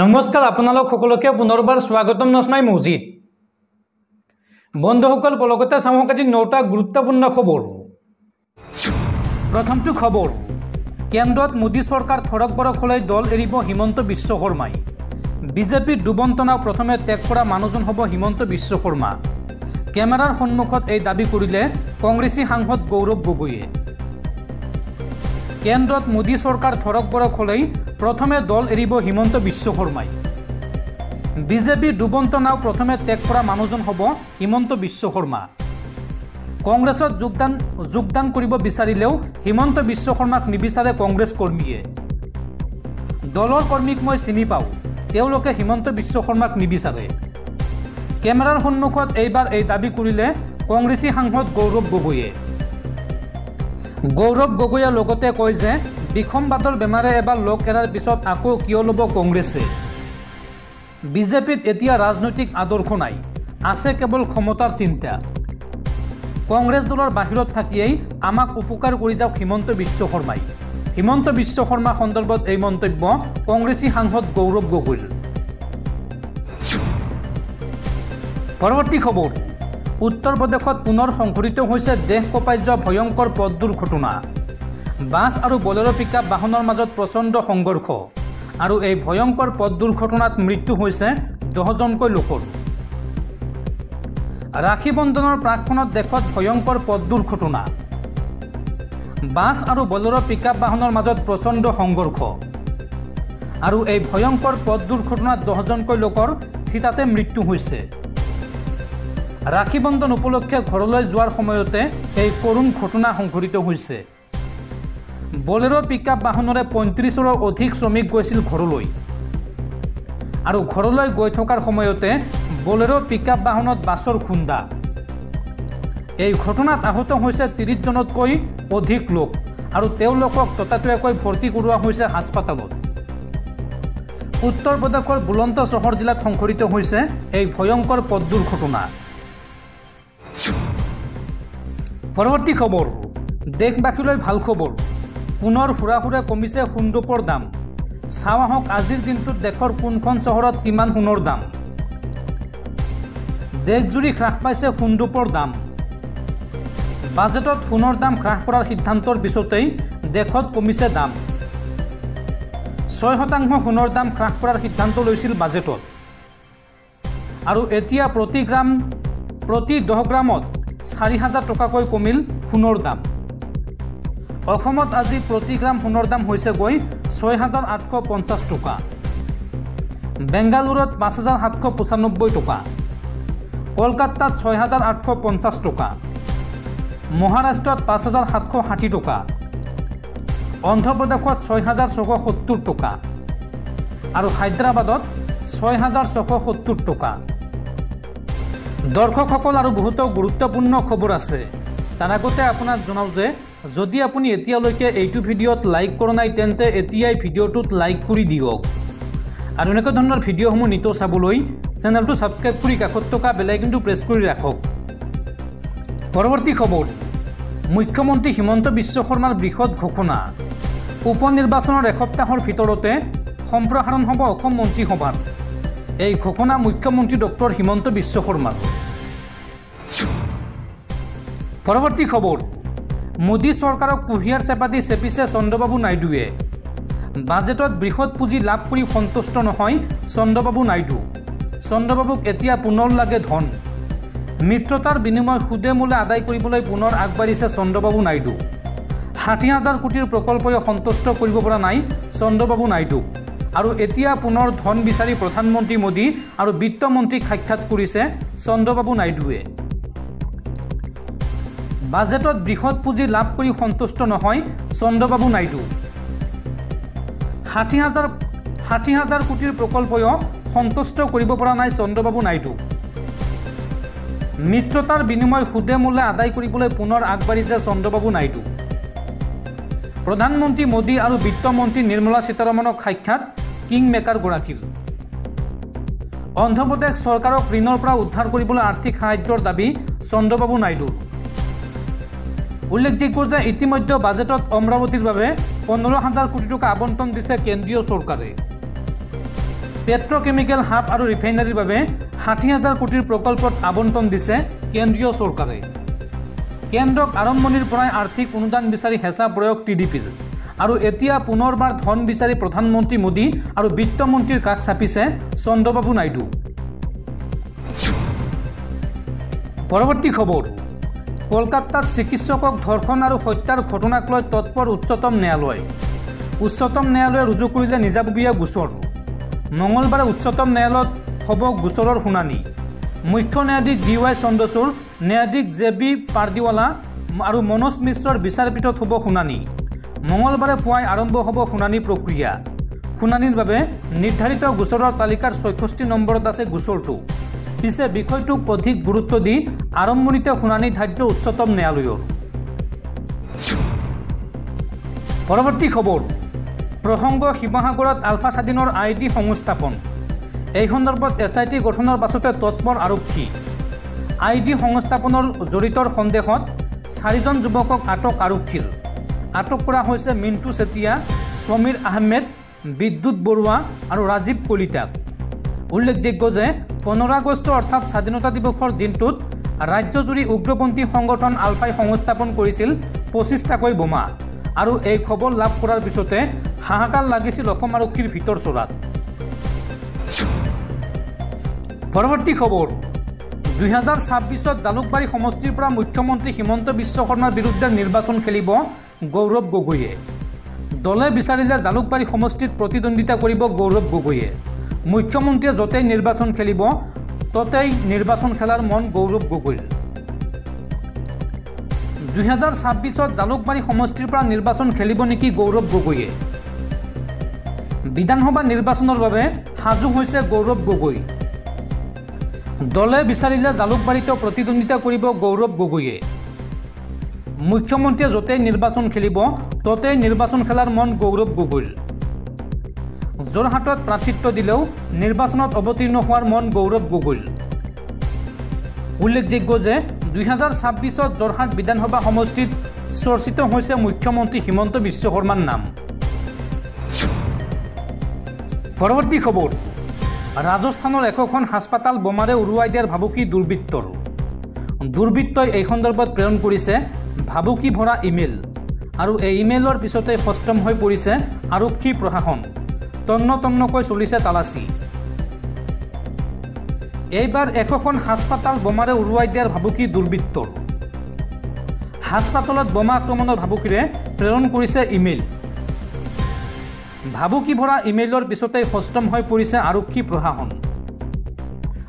নমস্কাৰ আপোনালোক সকলোকে পুনৰবাৰ স্বাগতম নস্মাই মছজিদ বন্ধুসকল পলকতে চাওক আজি 9টা গুৰুত্বপূৰ্ণ খবৰ। প্ৰথমটো খবৰ, কেন্দ্ৰত মোদী চৰকাৰ থৰক বৰক হ'লে দল এৰিব হিমন্ত বিশ্ব শৰ্মাই। বিজেপিৰ দুবন্তনাও প্ৰথমে ত্যাগ কৰা মানুহজন হ'ব হিমন্ত বিশ্ব শৰ্মা। কেমেৰাৰ সন্মুখত এই দাবী কৰিলে কংগ্ৰেছী সাংসদ গৌৰৱ গগৈয়ে। কেন্দ্ৰত মোদী চৰকাৰ থৰক বৰক হ'লেই প্ৰথমে দল এৰিব হিমন্ত বিশ্ব শৰ্মাই। বিজেপিৰ দুবন্তনাও প্ৰথমে ত্যাগ কৰা মানুহজন হ'ব হিমন্ত বিশ্ব শৰ্মা। কংগ্ৰেছত যোগদান কৰিব বিচাৰিলেও হিমন্ত বিশ্ব শৰ্মাক নিবিচাৰে কংগ্ৰেছ কৰ্মীয়ে। দলৰ কৰ্মীক মই চিনি পাওঁ, তেওঁলোকে হিমন্ত বিশ্ব শৰ্মাক নিবিচাৰে। কেমেৰাৰ সন্মুখত এইবাৰ এই দাবী কৰিলে কংগ্ৰেছী সাংসদ গৌৰৱ গগৈয়ে। গৌৰৱ গগৈয়ে লগতে কয় যে বিসম্বাদৰ বেমাৰে এবাৰ লগ এৰাৰ পিছত আকৌ কিয় ল'ব কংগ্ৰেছে। বিজেপিত এতিয়া ৰাজনৈতিক আদৰ্শ নাই, আছে কেৱল ক্ষমতাৰ চিন্তা। কংগ্ৰেছ দলৰ বাহিৰত থাকিয়েই আমাক উপকাৰ কৰি যাওক হিমন্ত বিশ্ব শৰ্মাই। হিমন্ত বিশ্ব শৰ্মা সন্দৰ্ভত এই মন্তব্য কংগ্ৰেছী সাংসদ গৌৰৱ গগৈৰ। পৰৱৰ্তী খবৰ, উত্তৰ প্ৰদেশত পুনৰ সংঘটিত হৈছে দেশ কঁপাই যোৱা ভয়ংকৰ পথ দুৰ্ঘটনা। বাছ আৰু বলেৰো পিকআপ বাহনৰ মাজত প্ৰচণ্ড সংঘৰ্ষ আৰু এই ভয়ংকৰ পথ দুৰ্ঘটনাত মৃত্যু হৈছে 10জনকৈ লোকৰ। ৰাখী বন্ধনৰ প্ৰাকক্ষণত দেশত ভয়ংকৰ পথ দুৰ্ঘটনা। বাছ আৰু বলেৰো পিকআপ বাহনৰ মাজত প্ৰচণ্ড সংঘৰ্ষ আৰু এই ভয়ংকৰ পথ দুৰ্ঘটনাত 10জনকৈ লোকৰ থিতাতে মৃত্যু হৈছে। ৰাখী বন্ধন উপলক্ষে ঘৰলৈ যোৱাৰ সময়তে এই কৰুণ ঘটনা সংঘটিত হৈছে। বলেৰো পিকআপ বাহনেৰে 35ৰো অধিক শ্ৰমিক গৈছিল ঘৰলৈ আৰু ঘৰলৈ গৈ থকাৰ সময়তে বলেৰো পিকআপ বাহনত বাছৰ খুন্দা। এই ঘটনাত আহত হৈছে 30জনতকৈ অধিক লোক আৰু তেওঁলোকক ততাতৈয়াকৈ ভৰ্তি কৰোৱা হৈছে হাস্পতালত। উত্তৰ প্ৰদেশৰ বুলন্দ চহৰ জিলাত সংঘটিত হৈছে এই ভয়ংকৰ পথ দুৰ্ঘটনা। পৰৱৰ্তী খবৰ, দেশবাসীলৈ ভাল খবৰ, পুনৰ হুৰা কমিছে সোণৰূপৰ দাম। চাওঁ আহক আজিৰ দিনটোত দেশৰ কোনখন চহৰত কিমান সোণৰ দাম। দেশজুৰি হ্ৰাস পাইছে সোণৰূপৰ দাম। বাজেটত সোণৰ দাম হ্ৰাস কৰাৰ সিদ্ধান্তৰ পিছতেই দেশত কমিছে দাম। 6% সোণৰ দাম হ্ৰাস কৰাৰ সিদ্ধান্ত লৈছিল বাজেটত আৰু এতিয়া প্ৰতি 10 গ্ৰামত 4000 টকাকৈ কমিল সোণৰ দাম। অসমত আজি প্ৰতি গ্ৰাম সোণৰ দাম হৈছে গৈ 6850 টকা। বেংগালুৰুত 5795 টকা, কলকাতাত 6850 টকা, মহাৰাষ্ট্ৰত 5760 টকা, অন্ধ্ৰপ্ৰদেশত 6670 টকা আৰু হায়দৰাবাদত 6670 টকা। দৰ্শকসকল আৰু বহুতো গুৰুত্বপূৰ্ণ খবৰ আছে। তাৰ আগতে আপোনাক জনাওঁ যে যদি আপুনি এতিয়ালৈকে এইটো ভিডিঅ'ত লাইক কৰা নাই তেন্তে এতিয়াই ভিডিঅ'টোত লাইক কৰি দিয়ক আৰু এনেকুৱা ধৰণৰ ভিডিঅ'সমূহ নিতৌ চাবলৈ চেনেলটো ছাবস্ক্ৰাইব কৰি কাষত থকা বেল আইকনটো প্ৰেছ কৰি ৰাখক। পৰৱৰ্তী খবৰ, মুখ্যমন্ত্ৰী হিমন্ত বিশ্ব শৰ্মাৰ বৃহৎ ঘোষণা। উপ নিৰ্বাচনৰ এসপ্তাহৰ ভিতৰতে সম্প্ৰসাৰণ হ'ব অসম মন্ত্ৰীসভাৰ। এই ঘোষণা মুখ্যমন্ত্ৰী ডক্টৰ হিমন্ত বিশ্ব শৰ্মাৰ। পৰৱৰ্তী খবৰ, মোদী চৰকাৰক কুঁহিয়াৰ চেপাতি চেপিছে চন্দ্ৰবাবু নাইডুৱে। বাজেটত বৃহৎ পুঁজি লাভ কৰি সন্তুষ্ট নহয় চন্দ্ৰবাবু নাইডু। চন্দ্ৰবাবুক এতিয়া পুনৰ লাগে ধন। মিত্ৰতাৰ বিনিময় সুদে মূলে আদায় কৰিবলৈ পুনৰ আগবাঢ়িছে চন্দ্ৰবাবু নাইডু। 60,000 কোটিৰ প্ৰকল্পই সন্তুষ্ট কৰিব পৰা নাই চন্দ্ৰবাবু নাইডুক আৰু এতিয়া পুনৰ ধন বিচাৰি প্ৰধানমন্ত্ৰী মোদী আৰু বিত্তমন্ত্ৰীক সাক্ষাৎ কৰিছে চন্দ্ৰবাবু নাইডুৱে। বাজেটত বৃহৎ পুঁজি লাভ কৰি সন্তুষ্ট নহয় চন্দ্ৰবাবু নাইডু। 60,000 কোটিৰ প্ৰকল্পই সন্তুষ্ট কৰিব পৰা নাই চন্দ্ৰবাবু নাইডু। মিত্ৰতাৰ বিনিময় সুদে মূলে আদায় কৰিবলৈ পুনৰ আগবাঢ়িছে চন্দ্ৰবাবু নাইডু। প্ৰধানমন্ত্ৰী মোদী আৰু বিত্তমন্ত্ৰী নিৰ্মলা সীতাৰমণক সাক্ষাৎ কিং মেকাৰগৰাকীৰ। অন্ধ্ৰপ্ৰদেশ চৰকাৰক ঋণৰ পৰা উদ্ধাৰ কৰিবলৈ আৰ্থিক সাহায্যৰ দাবী চন্দ্ৰবাবু নাইডুৰ। উল্লেখযোগ্য যে ইতিমধ্যে বাজেটত অমৰাৱতীৰ বাবে 15,000 কোটি টকা আবণ্টন দিছে কেন্দ্ৰীয় চৰকাৰে। পেট্ৰকেমিকেল হাব আৰু ৰিফাইনাৰীৰ বাবে ৬০,০০০ কোটিৰ প্ৰকল্পত আবণ্টন দিছে কেন্দ্ৰীয় চৰকাৰে। কেন্দ্ৰক আৰম্ভণিৰ পৰাই আৰ্থিক অনুদান বিচাৰি হেঁচা প্ৰয়োগ TDPৰ আৰু এতিয়া পুনৰবাৰ ধন বিচাৰি প্ৰধানমন্ত্ৰী মোদী আৰু বিত্তমন্ত্ৰীৰ কাষ চাপিছে চন্দ্ৰবাবু নাইডু। পৰৱৰ্তী খবৰ, কলকাতাত চিকিৎসকক ধৰ্ষণ আৰু হত্যাৰ ঘটনাক লৈ তৎপৰ উচ্চতম ন্যায়ালয়। উচ্চতম ন্যায়ালয়ে ৰুজু কৰিলে নিজাববীয়া গোচৰ। মঙলবাৰে উচ্চতম ন্যায়ালয়ত হ'ব গোচৰৰ শুনানি। মুখ্য ন্যায়াধীশ DY চন্দ্ৰচূড়, ন্যায়াধীশ JB পাৰ্দিৱালা আৰু মনোজ মিশ্ৰৰ বিচাৰপীঠত হ'ব শুনানি। মঙলবাৰে পুৱাই আৰম্ভ হ'ব শুনানি প্ৰক্ৰিয়া। শুনানিৰ বাবে নিৰ্ধাৰিত গোচৰৰ তালিকাৰ ৬৬ নম্বৰত আছে গোচৰটো। পিছে বিষয়টোক অধিক গুৰুত্ব দি আৰম্ভণিতে শুনানি ধাৰ্য উচ্চতম ন্যায়ালয়ৰ। পৰৱৰ্তী খবৰ, প্ৰসংগ শিৱসাগৰত আলফা স্বাধীনৰ ID সংস্থাপন। এই সন্দৰ্ভত SIT গঠনৰ পাছতে তৎপৰ আৰক্ষী। ID সংস্থাপনৰ জড়িতৰ সন্দেহত ৪জন যুৱকক আটক আৰক্ষীৰ। আটক কৰা হৈছে মিণ্টু চেতিয়া, সমীৰ আহমেদ, বিদ্যুৎ বৰুৱা আৰু ৰাজীৱ কলিতাক। উল্লেখযোগ্য যে 15 আগষ্ট অৰ্থাৎ স্বাধীনতা দিৱসৰ দিনটোত ৰাজ্যজুৰি উগ্ৰপন্থী সংগঠন আলফাই সংস্থাপন কৰিছিল 25টাকৈ বোমা আৰু এই খবৰ লাভ কৰাৰ পিছতে হাহাকাৰ লাগিছিল অসম আৰক্ষীৰ ভিতৰ চৰাত। পৰৱৰ্তী খবৰ, 2026ত জালুকবাৰী সমষ্টিৰ পৰা মুখ্যমন্ত্ৰী হিমন্ত বিশ্ব শৰ্মাৰ বিৰুদ্ধে নিৰ্বাচন খেলিব গৌৰৱ গগৈয়ে। দলে বিচাৰিলে জালুকবাৰী সমষ্টিত প্ৰতিদ্বন্দ্বিতা কৰিব গৌৰৱ গগৈয়ে। মুখ্যমন্ত্ৰীয়ে য'তেই নিৰ্বাচন খেলিব ততেই নিৰ্বাচন খেলাৰ মন গৌৰৱ গগৈৰ। 2026ত জালুকবাৰী সমষ্টিৰ পৰা নিৰ্বাচন খেলিব নেকি গৌৰৱ গগৈয়ে? বিধানসভা নিৰ্বাচনৰ বাবে সাজু হৈছে গৌৰৱ গগৈ। দলে বিচাৰিলে জালুকবাৰীতো প্ৰতিদ্বন্দ্বিতা কৰিব গৌৰৱ গগৈয়ে। মুখ্যমন্ত্ৰীয়ে য'তেই নিৰ্বাচন খেলিব ততেই নিৰ্বাচন খেলাৰ মন গৌৰৱ গগৈৰ। যোৰহাটত প্ৰাৰ্থিত্ব দিলেও নিৰ্বাচনত অৱতীৰ্ণ হোৱাৰ মন গৌৰৱ গগৈৰ। উল্লেখযোগ্য যে 2026ত যোৰহাট বিধানসভা সমষ্টিত চৰ্চিত হৈছে মুখ্যমন্ত্ৰী হিমন্ত বিশ্ব শৰ্মাৰ নাম। পৰৱৰ্তী খবৰ, ৰাজস্থানৰ একোখন হাস্পাতাল বোমাৰে উৰুৱাই দিয়াৰ ভাবুকি দুৰ্বৃত্তৰ। দুৰ্বৃত্তই এই সন্দৰ্ভত প্ৰেৰণ কৰিছে ভাবুকি ভৰা ইমেইল আৰু এই ইমেইলৰ পিছতে সষ্টম হৈ পৰিছে আৰক্ষী প্ৰশাসন। তন্ন তন্নকৈ চলিছে তালাচী। এইবাৰ একোখন হাস্পাতাল বোমাৰে উৰুৱাই দিয়াৰ ভাবুকি দুৰ্বৃত্তৰ। হাস্পাতালত বোমা আক্ৰমণৰ ভাবুকিৰে প্ৰেৰণ কৰিছে ইমেইল। ভাবুকি ভৰা ইমেইলৰ পিছতে সষ্টম হৈ পৰিছে আৰক্ষী প্ৰশাসন।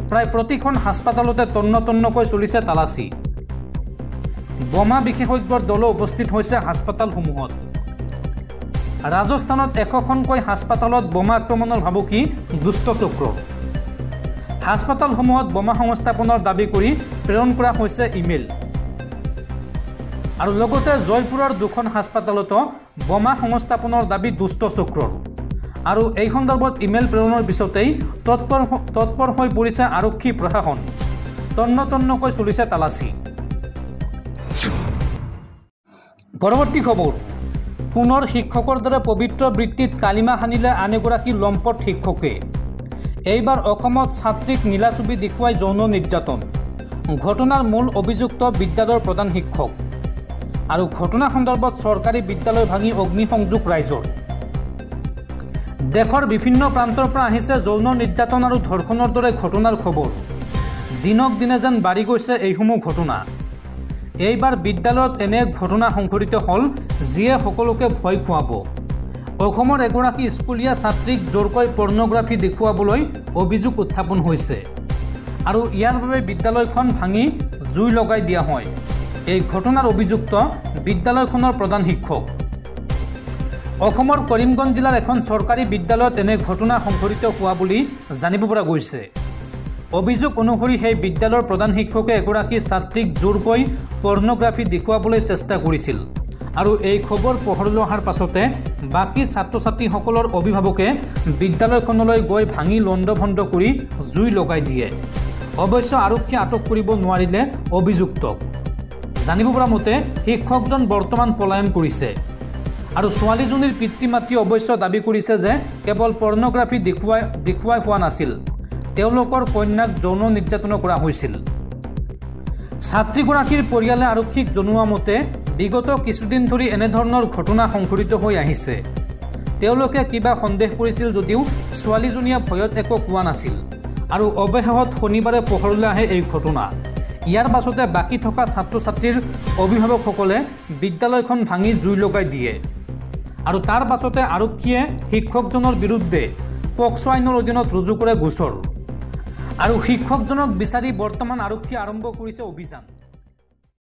প্ৰায় প্ৰতিখন হাস্পাতালতে তন্ন তন্নকৈ চলিছে তালাচী। বোমা বিশেষজ্ঞৰ দলো উপস্থিত হৈছে হাস্পাতালসমূহত। ৰাজস্থানত একোখনকৈ হাস্পাতালত বোমা আক্ৰমণৰ ভাবুকি দুষ্ট চক্ৰৰ। হাস্পাতালসমূহত বোমা সংস্থাপনৰ দাবী কৰি প্ৰেৰণ কৰা হৈছে ইমেইল। আৰু লগতে জয়পুৰৰ 2খন হাস্পাতালতো বোমা সংস্থাপনৰ দাবী দুষ্ট চক্ৰৰ। আৰু এই সন্দৰ্ভত ইমেইল প্ৰেৰণৰ পিছতেই তৎপৰ হৈ পৰিছে আৰক্ষী প্ৰশাসন। তন্ন তন্নকৈ চলিছে তালাচী। পৰৱৰ্তী খবৰ, পুনৰ শিক্ষকৰ দৰে পবিত্ৰ বৃত্তিত কালিমা সানিলে আন এগৰাকী লম্পট শিক্ষকে। এইবাৰ অসমত ছাত্ৰীক নীলা ছবি দেখুৱাই যৌন নিৰ্যাতন। ঘটনাৰ মূল অভিযুক্ত বিদ্যালয়ৰ প্ৰধান শিক্ষক। আৰু ঘটনা সন্দৰ্ভত চৰকাৰী বিদ্যালয় ভাঙি অগ্নিসংযোগ ৰাইজৰ। দেশৰ বিভিন্ন প্ৰান্তৰ পৰা আহিছে যৌন নিৰ্যাতন আৰু ধৰ্ষণৰ দৰে ঘটনাৰ খবৰ। দিনক দিনে যেন বাঢ়ি গৈছে এইসমূহ ঘটনা। এইবাৰ বিদ্যালয়ত এনে ঘটনা সংঘটিত হ'ল যিয়ে সকলোকে ভয় খুৱাব। অসমৰ এগৰাকী স্কুলীয়া ছাত্ৰীক জোৰকৈ পৰ্ণগ্ৰাফী দেখুৱাবলৈ অভিযোগ উত্থাপন হৈছে আৰু ইয়াৰ বাবে বিদ্যালয়খন ভাঙি জুই লগাই দিয়া হয়। এই ঘটনাৰ অভিযুক্ত বিদ্যালয়খনৰ প্ৰধান শিক্ষক। অসমৰ কৰিমগঞ্জ জিলাৰ এখন চৰকাৰী বিদ্যালয়ত এনে ঘটনা সংঘটিত হোৱা বুলি জানিব পৰা গৈছে। অভিযোগ অনুসৰি সেই বিদ্যালয়ৰ প্ৰধান শিক্ষকে এগৰাকী ছাত্ৰীক জোৰকৈ পৰ্ণগ্ৰাফী দেখুৱাবলৈ চেষ্টা কৰিছিল আৰু এই খবৰ পোহৰলৈ অহাৰ পাছতে বাকী ছাত্ৰ ছাত্ৰীসকলৰ অভিভাৱকে বিদ্যালয়খনলৈ গৈ ভাঙি লণ্ডভণ্ড কৰি জুই লগাই দিয়ে। অৱশ্যে আৰক্ষীয়ে আটক কৰিব নোৱাৰিলে অভিযুক্তক। জানিব পৰা মতে শিক্ষকজন বৰ্তমান পলায়ন কৰিছে আৰু ছোৱালীজনীৰ পিতৃ মাতৃ অৱশ্য দাবী কৰিছে যে কেৱল পৰ্ণগ্ৰাফি দেখুৱাই হোৱা নাছিল, তেওঁলোকৰ কন্যাক যৌন নিৰ্যাতন কৰা হৈছিল। ছাত্ৰীগৰাকীৰ পৰিয়ালে আৰক্ষীক জনোৱা মতে বিগত কিছুদিন ধৰি এনেধৰণৰ ঘটনা সংঘটিত হৈ আহিছে। তেওঁলোকে কিবা সন্দেহ কৰিছিল যদিও ছোৱালীজনীয়ে ভয়ত একো কোৱা নাছিল আৰু অৱশেষত শনিবাৰে পোহৰলৈ আহে এই ঘটনা। ইয়াৰ পাছতে বাকী থকা ছাত্ৰ ছাত্ৰীৰ অভিভাৱকসকলে বিদ্যালয়খন ভাঙি জুই লগাই দিয়ে আৰু তাৰ পাছতে আৰক্ষীয়ে শিক্ষকজনৰ বিৰুদ্ধে পক্সো আইনৰ অধীনত ৰুজু কৰে গোচৰ আৰু শিক্ষকজনক বিচাৰি বৰ্তমান আৰক্ষী আৰম্ভ কৰিছে অভিযান।